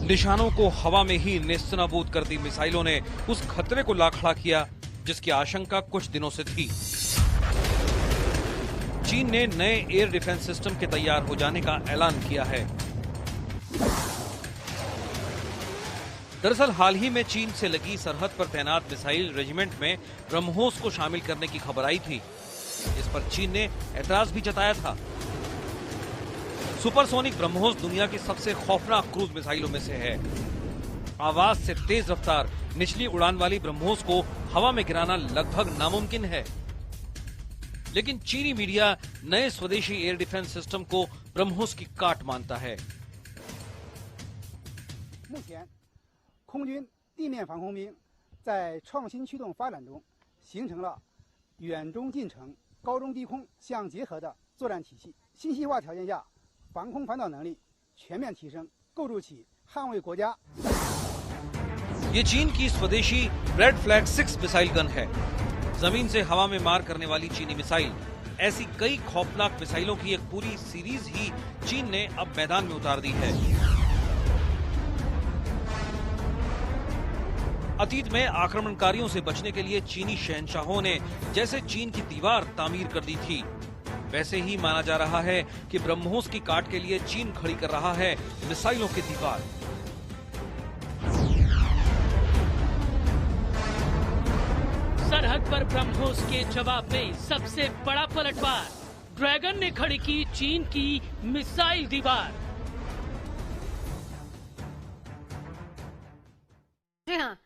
निशानों को हवा में ही नेस्तनाबूद कर दी मिसाइलों ने उस खतरे को ला खड़ा किया जिसकी आशंका कुछ दिनों से थी। चीन ने नए एयर डिफेंस सिस्टम के तैयार हो जाने का ऐलान किया है। दरअसल हाल ही में चीन से लगी सरहद पर तैनात मिसाइल रेजिमेंट में ब्रह्मोस को शामिल करने की खबर आई थी। इस पर चीन ने ऐतराज भी जताया था। सुपरसोनिक ब्रह्मोस दुनिया की सबसे खौफनाक क्रूज मिसाइलों में से है। आवाज से तेज रफ्तार निचली उड़ान वाली ब्रह्मोस को हवा में गिराना लगभग नामुमकिन है। लेकिन चीनी मीडिया नए स्वदेशी एयर डिफेंस सिस्टम को ब्रह्मोस की काट मानता है। 目前，空军地面防空兵在创新驱动发展中，形成了远中近程、高中低空相结合的作战体系。信息化条件下，防空反导能力全面提升，构筑起捍卫国家。 ये चीन की स्वदेशी रेड फ्लैग 6 मिसाइल गन है। जमीन से हवा में मार करने वाली चीनी मिसाइल। ऐसी कई खौफनाक मिसाइलों की एक पूरी सीरीज ही चीन ने अब मैदान में उतार दी है। अतीत में आक्रमणकारियों से बचने के लिए चीनी शहंशाहों ने जैसे चीन की दीवार तामीर कर दी थी, वैसे ही माना जा रहा है कि ब्रह्मोस की काट के लिए चीन खड़ी कर रहा है मिसाइलों की दीवार। सरहद पर ब्रह्मोस के जवाब में सबसे बड़ा पलटवार, ड्रैगन ने खड़ी की चीन की मिसाइल दीवार। जी हाँ,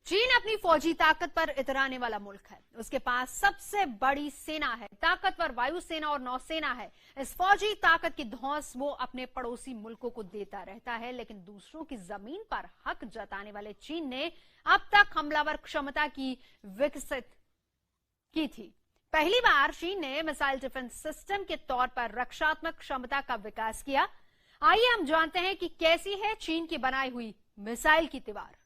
चीन अपनी फौजी ताकत पर इतराने वाला मुल्क है। उसके पास सबसे बड़ी सेना है, ताकतवर वायुसेना और नौसेना है। इस फौजी ताकत की धौंस वो अपने पड़ोसी मुल्कों को देता रहता है, लेकिन दूसरों की जमीन पर हक जताने वाले चीन ने अब तक हमलावर क्षमता की विकसित की थी। पहली बार चीन ने मिसाइल डिफेंस सिस्टम के तौर पर रक्षात्मक क्षमता का विकास किया। आइए हम जानते हैं कि कैसी है चीन की बनाई हुई मिसाइल की दीवार।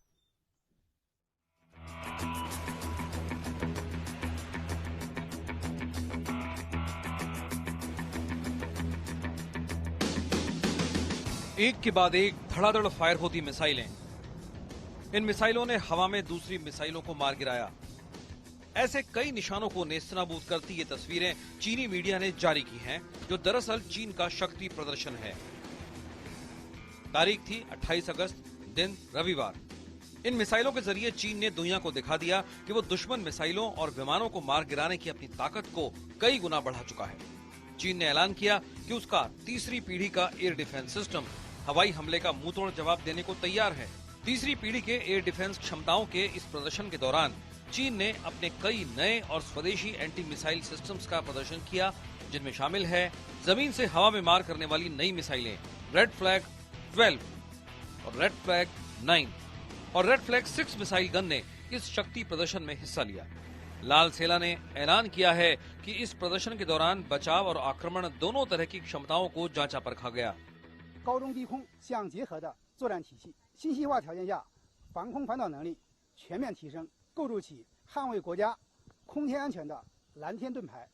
एक के बाद एक धड़ाधड़ फायर होती मिसाइलें। इन मिसाइलों ने हवा में दूसरी मिसाइलों को मार गिराया। ऐसे कई निशानों को नेस्तनाबूद करती ये तस्वीरें चीनी मीडिया ने जारी की हैं, जो दरअसल चीन का शक्ति प्रदर्शन है। तारीख थी 28 अगस्त, दिन रविवार। इन मिसाइलों के जरिए चीन ने दुनिया को दिखा दिया कि वो दुश्मन मिसाइलों और विमानों को मार गिराने की अपनी ताकत को कई गुना बढ़ा चुका है। चीन ने ऐलान किया कि उसका तीसरी पीढ़ी का एयर डिफेंस सिस्टम हवाई हमले का मुंहतोड़ जवाब देने को तैयार है। तीसरी पीढ़ी के एयर डिफेंस क्षमताओं के इस प्रदर्शन के दौरान चीन ने अपने कई नए और स्वदेशी एंटी मिसाइल सिस्टम्स का प्रदर्शन किया, जिनमें शामिल है जमीन से हवा में मार करने वाली नई मिसाइलें रेड फ्लैग 12 और रेड फ्लैग 9 और रेड फ्लैग 6 मिसाइल गन ने इस शक्ति प्रदर्शन में हिस्सा लिया। लाल सेना ने ऐलान किया है कि इस प्रदर्शन के दौरान बचाव और आक्रमण दोनों तरह की क्षमताओं को जांचा परखा गया। 高中低空相结合的作战体系，信息化条件下，防空反导能力全面提升，构筑起捍卫国家空天安全的蓝天盾牌。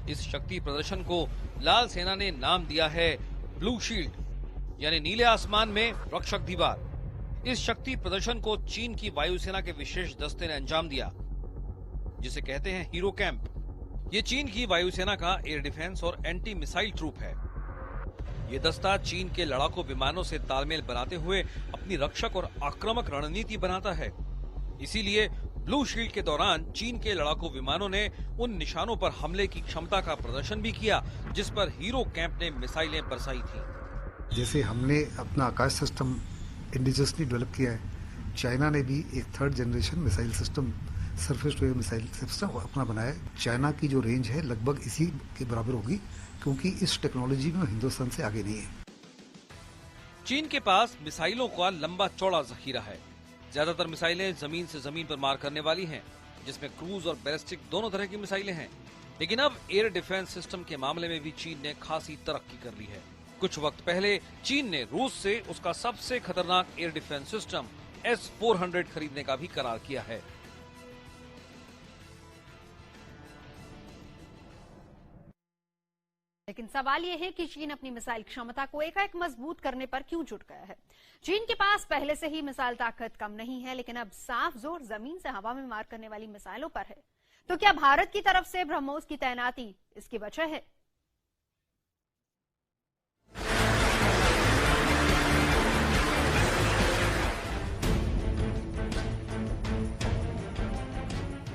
इस शक्ति प्रदर्शन को लाल सेना ने नाम दिया है ब्लू शील्ड, यानी नीले आसमान में रक्षक दीवार। इस शक्ति प्रदर्शन को चीन की वायुसेना के विशेष दस्ते ने अंजाम दिया, जिसे कहते हैं हीरो कैंप। ये चीन की वायुसेना का एयर डिफेंस और एंटी मिसाइल ट्रूप है। ये दस्ता चीन के लड़ाकू विमानों से तालमेल बनाते हुए अपनी रक्षक और आक्रामक रणनीति बनाता है। इसीलिए ब्लू शील्ड के दौरान चीन के लड़ाकू विमानों ने उन निशानों पर हमले की क्षमता का प्रदर्शन भी किया, जिस पर हीरो कैंप ने मिसाइलें बरसाई थी। जैसे हमने अपना आकाश सिस्टम इंडिजियसली डेवलप किया है, चाइना ने भी एक third generation missile system surface to air missile system अपना बनाया है। चाइना की जो रेंज है लगभग इसी के बराबर होगी, क्योंकि इस टेक्नोलॉजी में हिंदुस्तान से आगे नहीं है। चीन के पास मिसाइलों का लंबा चौड़ा जखीरा है। ज्यादातर मिसाइलें जमीन से जमीन पर मार करने वाली हैं, जिसमें क्रूज और बैलिस्टिक दोनों तरह की मिसाइलें हैं। लेकिन अब एयर डिफेंस सिस्टम के मामले में भी चीन ने खासी तरक्की कर ली है। कुछ वक्त पहले चीन ने रूस से उसका सबसे खतरनाक एयर डिफेंस सिस्टम S-400 खरीदने का भी करार किया है। लेकिन सवाल यह है कि चीन अपनी मिसाइल क्षमता को एकाएक मजबूत करने पर क्यों जुट गया है। चीन के पास पहले से ही मिसाइल ताकत कम नहीं है, लेकिन अब साफ जोर जमीन से हवा में मार करने वाली मिसाइलों पर है। तो क्या भारत की तरफ से ब्रह्मोस की तैनाती इसकी वजह है?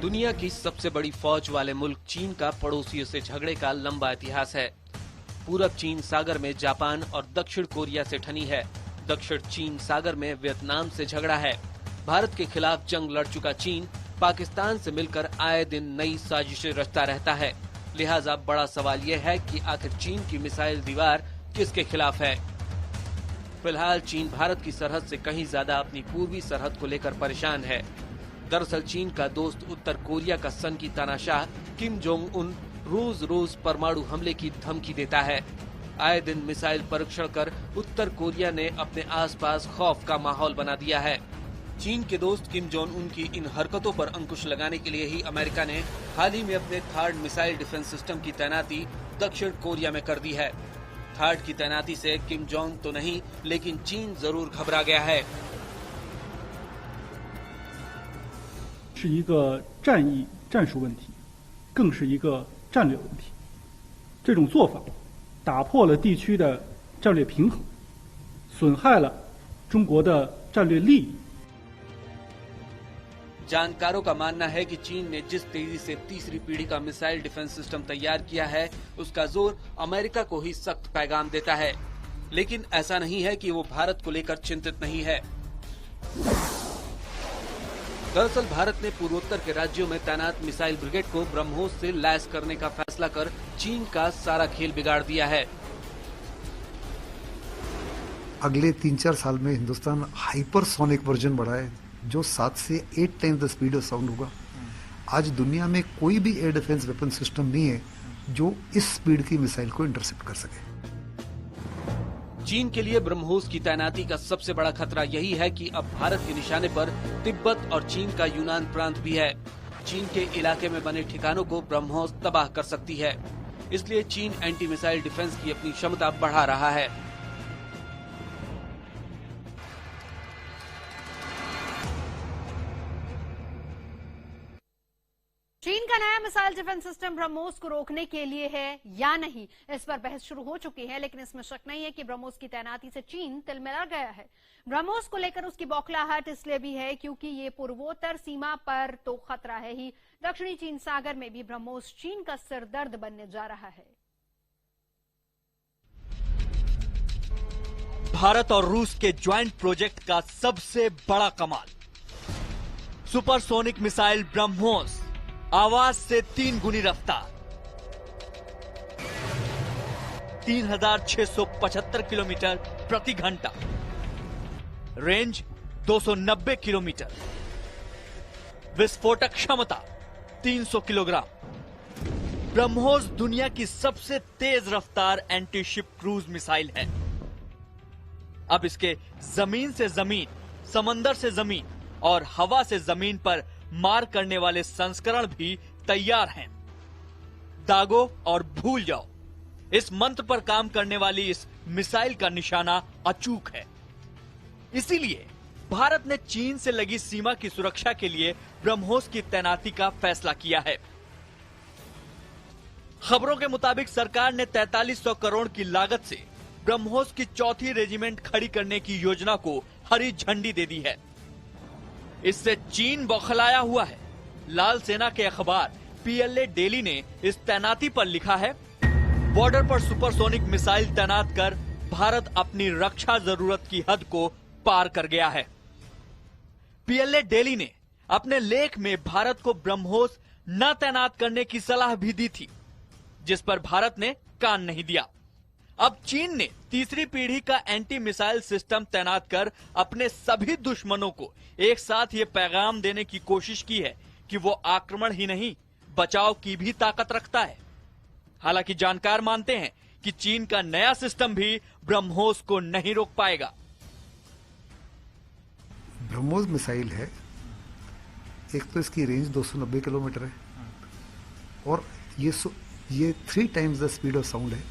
दुनिया की सबसे बड़ी फौज वाले मुल्क चीन का पड़ोसियों से झगड़े का लंबा इतिहास है। पूरब चीन सागर में जापान और दक्षिण कोरिया से ठनी है। दक्षिण चीन सागर में वियतनाम से झगड़ा है। भारत के खिलाफ जंग लड़ चुका चीन पाकिस्तान से मिलकर आए दिन नई साजिशें रचता रहता है। लिहाजा बड़ा सवाल यह है कि आखिर चीन की मिसाइल दीवार किसके खिलाफ है। फिलहाल चीन भारत की सरहद से कहीं ज्यादा अपनी पूर्वी सरहद को लेकर परेशान है। दरअसल चीन का दोस्त उत्तर कोरिया का सनकी तानाशाह किम जोंग उन रोज परमाणु हमले की धमकी देता है। आए दिन मिसाइल परीक्षण कर उत्तर कोरिया ने अपने आसपास खौफ का माहौल बना दिया है। चीन के दोस्त किम जोंग उन की इन हरकतों पर अंकुश लगाने के लिए ही अमेरिका ने हाल ही में अपने थार्ड मिसाइल डिफेंस सिस्टम की तैनाती दक्षिण कोरिया में कर दी है। थार्ड की तैनाती से किम जोंग तो नहीं, लेकिन चीन जरूर घबरा गया है। 是一个战役战术问题，更是一个战略问题。这种做法打破了地区的战略平衡，损害了中国的战略利益。 जानकारों का मानना है कि चीन ने जिस तेजी से तीसरी पीढ़ी का मिसाइल डिफेंस सिस्टम तैयार किया है, उसका जोर अमेरिका को ही सख्त पैगाम देता है। लेकिन ऐसा नहीं है कि वो भारत को लेकर चिंतित नहीं है। दरअसल भारत ने पूर्वोत्तर के राज्यों में तैनात मिसाइल ब्रिगेड को ब्रह्मोस से लैस करने का फैसला कर चीन का सारा खेल बिगाड़ दिया है। अगले 3-4 साल में हिंदुस्तान हाइपरसोनिक वर्जन बढ़ाए जो 7 से 8 times the speed of sound होगा। आज दुनिया में कोई भी एयर डिफेंस वेपन सिस्टम नहीं है जो इस स्पीड की मिसाइल को इंटरसेप्ट कर सके। चीन के लिए ब्रह्मोस की तैनाती का सबसे बड़ा खतरा यही है कि अब भारत के निशाने पर तिब्बत और चीन का यूनान प्रांत भी है। चीन के इलाके में बने ठिकानों को ब्रह्मोस तबाह कर सकती है। इसलिए चीन एंटी मिसाइल डिफेंस की अपनी क्षमता बढ़ा रहा है। चीन का नया मिसाइल डिफेंस सिस्टम ब्रह्मोस को रोकने के लिए है या नहीं, इस पर बहस शुरू हो चुकी है। लेकिन इसमें शक नहीं है कि ब्रह्मोस की तैनाती से चीन तिलमिला गया है। ब्रह्मोस को लेकर उसकी बौखलाहट इसलिए भी है क्योंकि ये पूर्वोत्तर सीमा पर तो खतरा है ही, दक्षिणी चीन सागर में भी ब्रह्मोस चीन का सिरदर्द बनने जा रहा है। भारत और रूस के ज्वाइंट प्रोजेक्ट का सबसे बड़ा कमाल, सुपरसोनिक मिसाइल ब्रह्मोस, आवाज से 3 गुनी रफ्तार, 3675 किलोमीटर प्रति घंटा, रेंज 290 किलोमीटर, विस्फोटक क्षमता 300 किलोग्राम। ब्रह्मोस दुनिया की सबसे तेज रफ्तार एंटी शिप क्रूज मिसाइल है। अब इसके जमीन से जमीन, समंदर से जमीन और हवा से जमीन पर मार करने वाले संस्करण भी तैयार हैं। दागो और भूल जाओ, इस मंत्र पर काम करने वाली इस मिसाइल का निशाना अचूक है। इसीलिए भारत ने चीन से लगी सीमा की सुरक्षा के लिए ब्रह्मोस की तैनाती का फैसला किया है। खबरों के मुताबिक सरकार ने 4300 करोड़ की लागत से ब्रह्मोस की 4थी रेजिमेंट खड़ी करने की योजना को हरी झंडी दे दी है। इससे चीन बौखलाया हुआ है। लाल सेना के अखबार पीएलए डेली ने इस तैनाती पर लिखा है, बॉर्डर पर सुपरसोनिक मिसाइल तैनात कर भारत अपनी रक्षा जरूरत की हद को पार कर गया है। पीएलए डेली ने अपने लेख में भारत को ब्रह्मोस न तैनात करने की सलाह भी दी थी, जिस पर भारत ने कान नहीं दिया। अब चीन ने तीसरी पीढ़ी का एंटी मिसाइल सिस्टम तैनात कर अपने सभी दुश्मनों को एक साथ ये पैगाम देने की कोशिश की है कि वो आक्रमण ही नहीं, बचाव की भी ताकत रखता है। हालांकि जानकार मानते हैं कि चीन का नया सिस्टम भी ब्रह्मोस को नहीं रोक पाएगा। ब्रह्मोस मिसाइल है, एक तो इसकी रेंज 290 किलोमीटर है और ये 3 times the speed of sound है।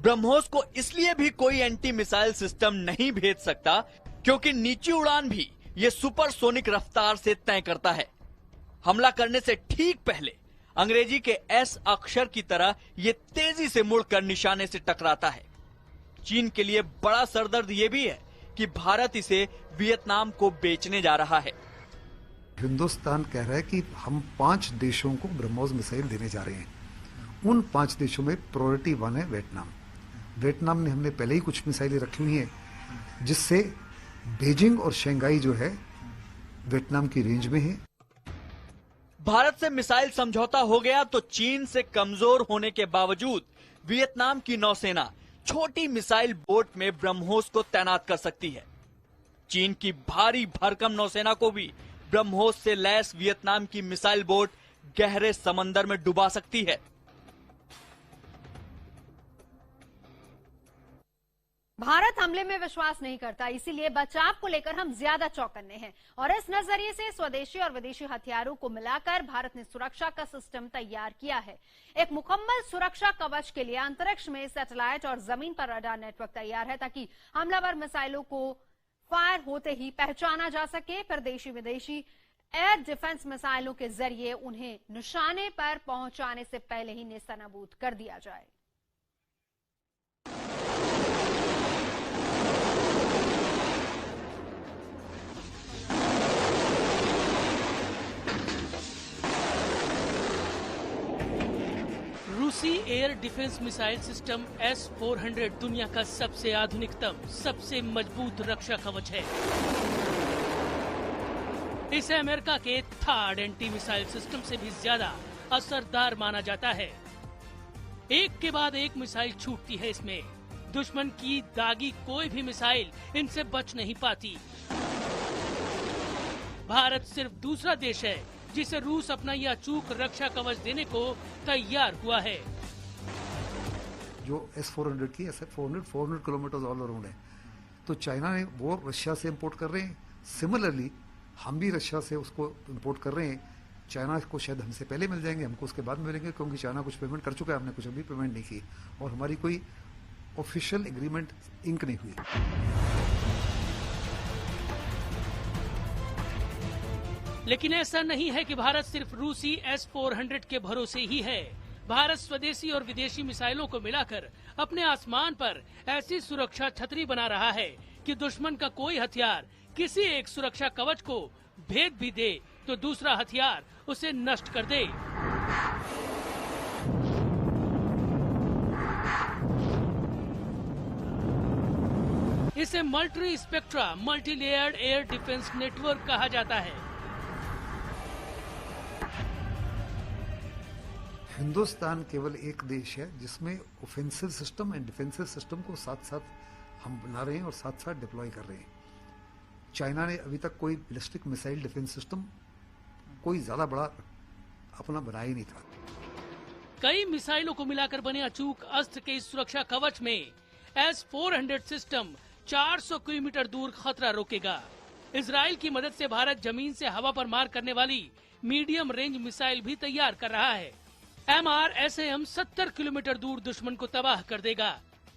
ब्रह्मोस को इसलिए भी कोई एंटी मिसाइल सिस्टम नहीं भेज सकता क्योंकि नीची उड़ान भी ये सुपरसोनिक रफ्तार से तय करता है। हमला करने से ठीक पहले अंग्रेजी के एस अक्षर की तरह ये तेजी से मुड़कर निशाने से टकराता है। चीन के लिए बड़ा सरदर्द ये भी है कि भारत इसे वियतनाम को बेचने जा रहा है। हिंदुस्तान कह रहा है कि हम 5 देशों को ब्रह्मोस मिसाइल देने जा रहे हैं। उन 5 देशों में प्रायोरिटी 1 है वियतनाम। वियतनाम ने हमने पहले ही कुछ मिसाइलें रखी हुई हैं, जिससे बीजिंग और शंघाई जो है वियतनाम की रेंज में है। भारत से मिसाइल समझौता हो गया तो चीन से कमजोर होने के बावजूद वियतनाम की नौसेना छोटी मिसाइल बोट में ब्रह्मोस को तैनात कर सकती है। चीन की भारी भरकम नौसेना को भी ब्रह्मोस से लैस वियतनाम की मिसाइल बोट गहरे समंदर में डुबा सकती है। भारत हमले में विश्वास नहीं करता, इसीलिए बचाव को लेकर हम ज्यादा चौकन्ने हैं और इस नजरिए से स्वदेशी और विदेशी हथियारों को मिलाकर भारत ने सुरक्षा का सिस्टम तैयार किया है। एक मुकम्मल सुरक्षा कवच के लिए अंतरिक्ष में सैटेलाइट और जमीन पर रडार नेटवर्क तैयार है ताकि हमलावर मिसाइलों को फायर होते ही पहचाना जा सके। फिर देशी विदेशी एयर डिफेंस मिसाइलों के जरिए उन्हें निशाने पर पहुंचाने से पहले ही नेस्तनाबूद कर दिया जाए। रूसी air defence missile system S-400 दुनिया का सबसे आधुनिकतम, सबसे मजबूत रक्षा कवच है। इसे अमेरिका के थर्ड एंटी मिसाइल सिस्टम से भी ज्यादा असरदार माना जाता है। एक के बाद एक मिसाइल छूटती है इसमें। दुश्मन की दागी कोई भी मिसाइल इनसे बच नहीं पाती। भारत सिर्फ दूसरा देश है जिसे रूस अपना यह अचूक रक्षा कवच देने को तैयार हुआ है। जो S-400 की S-400 400 किलोमीटर ऑल अराउंड है, तो चाइना ने वो रशिया से इंपोर्ट कर रहे हैं। सिमिलरली हम भी रशिया से उसको इंपोर्ट कर रहे हैं। चाइना को शायद हमसे पहले मिल जाएंगे, हमको उसके बाद मिलेंगे, क्योंकि चाइना कुछ पेमेंट कर चुका है, हमने कुछ अभी पेमेंट नहीं की और हमारी कोई ऑफिशियल एग्रीमेंट इंक नहीं हुई। लेकिन ऐसा नहीं है कि भारत सिर्फ रूसी S-400 के भरोसे ही है। भारत स्वदेशी और विदेशी मिसाइलों को मिलाकर अपने आसमान पर ऐसी सुरक्षा छतरी बना रहा है कि दुश्मन का कोई हथियार किसी एक सुरक्षा कवच को भेद भी दे तो दूसरा हथियार उसे नष्ट कर दे। इसे multi spectra multi layered air defence network कहा जाता है। हिंदुस्तान केवल एक देश है जिसमें offensive system and defensive system को साथ साथ हम बना रहे हैं और साथ साथ डिप्लॉय कर रहे हैं। चाइना ने अभी तक कोई बैलिस्टिक मिसाइल डिफेंस सिस्टम कोई ज्यादा बड़ा अपना बनाया ही नहीं था। कई मिसाइलों को मिलाकर बने अचूक अस्त्र के इस सुरक्षा कवच में S-400 सिस्टम 400 किलोमीटर दूर खतरा रोकेगा। इजराइल की मदद से भारत जमीन से हवा पर मार करने वाली मीडियम रेंज मिसाइल भी तैयार कर रहा है। MRSAM 70 किलोमीटर दूर दुश्मन को तबाह कर देगा।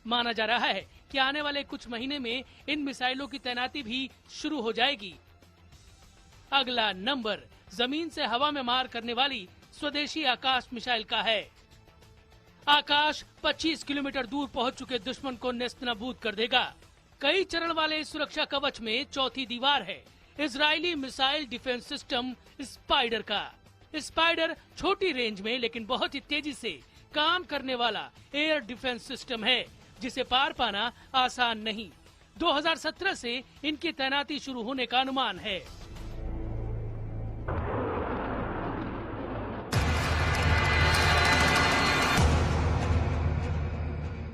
माना जा रहा है कि आने वाले कुछ महीने में इन मिसाइलों की तैनाती भी शुरू हो जाएगी। अगला नंबर जमीन से हवा में मार करने वाली स्वदेशी आकाश मिसाइल का है। आकाश 25 किलोमीटर दूर पहुंच चुके दुश्मन को नेस्तनाबूद कर देगा। कई चरण वाले इस सुरक्षा कवच में चौथी दीवार है Israeli missile defence system spider का। स्पाइडर छोटी रेंज में लेकिन बहुत ही तेजी से काम करने वाला एयर डिफेंस सिस्टम है जिसे पार पाना आसान नहीं। 2017 से इनकी तैनाती शुरू होने का अनुमान है।